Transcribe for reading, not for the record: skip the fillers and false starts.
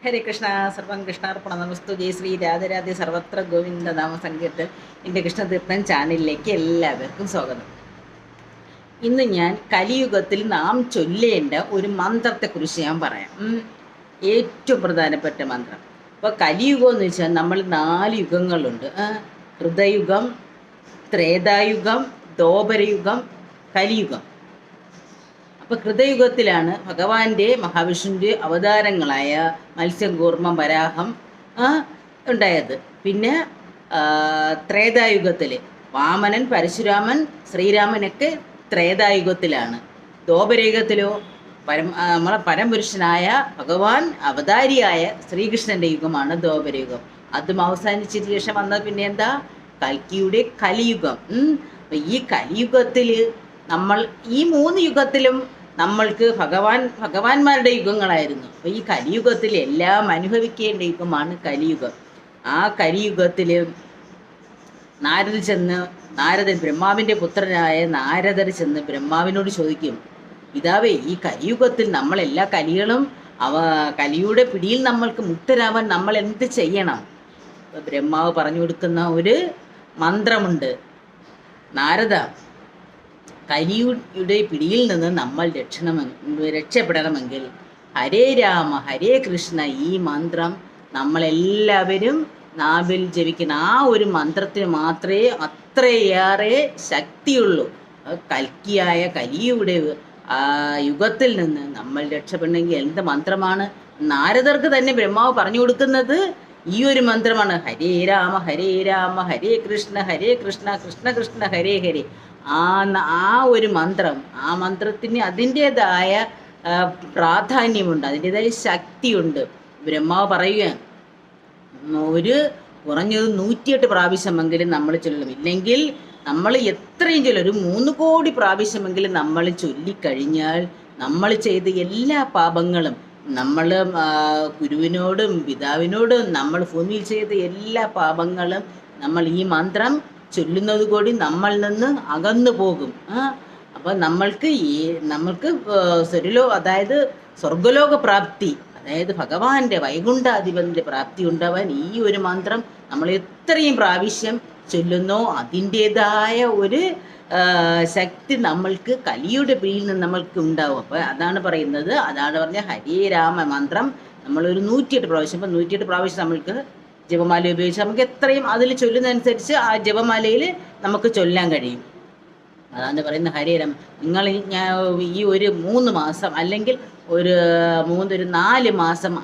ഹരേ കൃഷ്ണ. സർവം കൃഷ്ണാർപ്പണ നമസ്തു. ജയ ശ്രീ രാധരാധി സർവത്ര ഗോവിന്ദ നാമ സങ്കീർത്തൻ. എൻ്റെ കൃഷ്ണതീർത്ഥൻ ചാനലിലേക്ക് എല്ലാവർക്കും സ്വാഗതം. ഇന്ന് ഞാൻ കലിയുഗത്തിൽ നാം ചൊല്ലേണ്ട ഒരു മന്ത്രത്തെക്കുറിച്ച് ഞാൻ പറയാം. ഏറ്റവും പ്രധാനപ്പെട്ട മന്ത്രം. അപ്പോൾ കലിയുഗം എന്ന് വെച്ചാൽ നമ്മൾ 4 യുഗങ്ങളുണ്ട്. ഹൃദയുഗം, ത്രേതായുഗം, ദ്വാപരയുഗം, കലിയുഗം. അപ്പോൾ കൃതയുഗത്തിലാണ് ഭഗവാന്റെ മഹാവിഷ്ണുവിൻ്റെ അവതാരങ്ങളായ മത്സ്യം, കൂർമ്മം, വരാഹം ഉണ്ടായത്. പിന്നെ ത്രേതായുഗത്തിൽ വാമനൻ, പരശുരാമൻ, ശ്രീരാമനൊക്കെ ത്രേതായുഗത്തിലാണ്. ദ്വാപരയുഗത്തിലോ നമ്മളെ പരമപുരുഷനായ ഭഗവാൻ അവതാരിയായ ശ്രീകൃഷ്ണൻ്റെ യുഗമാണ് ദ്വാപരയുഗം. അതും അവസാനിച്ചതിന് ശേഷം വന്നത് പിന്നെ എന്താ? കൽക്കിയുടെ കലിയുഗം. അപ്പം ഈ കലിയുഗത്തിൽ നമ്മൾ ഈ 3 യുഗത്തിലും നമ്മൾക്ക് ഭഗവാന്മാരുടെ യുഗങ്ങളായിരുന്നു. അപ്പോൾ ഈ കലിയുഗത്തിൽ എല്ലാം അനുഭവിക്കേണ്ട യുഗമാണ് കലിയുഗം. ആ കലിയുഗത്തിൽ നാരദൻ ബ്രഹ്മാവിൻ്റെ പുത്രനായ നാരദർ ചെന്ന് ബ്രഹ്മാവിനോട് ചോദിക്കും, പിതാവേ, ഈ കലിയുഗത്തിൽ നമ്മളെല്ലാ കലികളും കലിയുടെ പിടിയിൽ നമ്മൾക്ക് മുക്തരാവാൻ നമ്മൾ എന്ത് ചെയ്യണം? ബ്രഹ്മാവ് പറഞ്ഞു കൊടുക്കുന്ന ഒരു മന്ത്രമുണ്ട്. നാരദ, കലിയുടെ പിടിയിൽ നിന്ന് നമ്മൾ രക്ഷപ്പെടണമെങ്കിൽ ഹരേ രാമ ഹരേ കൃഷ്ണ ഈ മന്ത്രം നമ്മളെല്ലാവരും നാവിൽ ജപിക്കുന്ന ആ ഒരു മന്ത്രത്തിന് മാത്രമേ അത്രയേറെ ശക്തിയുള്ളൂ. കൽക്കിയായ കലിയുടെ യുഗത്തിൽ നിന്ന് നമ്മൾ രക്ഷപ്പെടണമെങ്കിൽ എന്ത് മന്ത്രമാണ്? നാരദർക്ക് തന്നെ ബ്രഹ്മാവ് പറഞ്ഞു കൊടുക്കുന്നത് ഈ ഒരു മന്ത്രമാണ്. ഹരേ രാമ ഹരേ കൃഷ്ണ കൃഷ്ണ കൃഷ്ണ ഹരേ ഹരേ. ആ ഒരു മന്ത്രം, ആ മന്ത്രത്തിന് അതിൻ്റേതായ പ്രാധാന്യമുണ്ട്, അതിൻ്റേതായ ശക്തിയുണ്ട്. ബ്രഹ്മാവ് പറയുകയാണ്, കുറഞ്ഞത് 108 പ്രാവശ്യമെങ്കിലും നമ്മൾ ചൊല്ലണം. ഇല്ലെങ്കിൽ നമ്മൾ എത്രയും ചൊല്ലും, ഒരു 3 കോടി പ്രാവശ്യമെങ്കിലും നമ്മൾ ചൊല്ലിക്കഴിഞ്ഞാൽ നമ്മൾ ചെയ്ത എല്ലാ പാപങ്ങളും, നമ്മൾ ഗുരുവിനോടും പിതാവിനോടും നമ്മൾ ഭൂമിയിൽ ചെയ്ത എല്ലാ പാപങ്ങളും നമ്മൾ ഈ മന്ത്രം ചൊല്ലുന്നത് കൂടി നമ്മൾ നിന്ന് അകന്നു പോകും. അപ്പം നമ്മൾക്ക് അതായത് സ്വർഗലോക പ്രാപ്തി, അതായത് ഭഗവാന്റെ വൈകുണ്ഠാധിപന്റെ പ്രാപ്തി ഉണ്ടാവാൻ ഈ ഒരു മന്ത്രം നമ്മൾ എത്രയും പ്രാവശ്യം ചൊല്ലുന്നോ അതിൻ്റേതായ ഒരു ശക്തി നമ്മൾക്ക് കലിയുടെ പിടിയിൽ നിന്ന് നമ്മൾക്ക് ഉണ്ടാവും. അപ്പോൾ അതാണ് പറയുന്നത്, അതാണ് പറഞ്ഞ ഹരേ രാമ മന്ത്രം നമ്മളൊരു 108 പ്രാവശ്യം, ഇപ്പം 108 പ്രാവശ്യം നമ്മൾക്ക് ജപമാല ഉപയോഗിച്ച് നമുക്ക് എത്രയും അതിൽ ചൊല്ലുന്നതനുസരിച്ച് ആ ജപമാലയിൽ നമുക്ക് ചൊല്ലാൻ കഴിയും. അതാണ് പറയുന്നത് ഹരേ രാമ. നിങ്ങൾ ഈ ഒരു 3 മാസം അല്ലെങ്കിൽ ഒരു 4 മാസം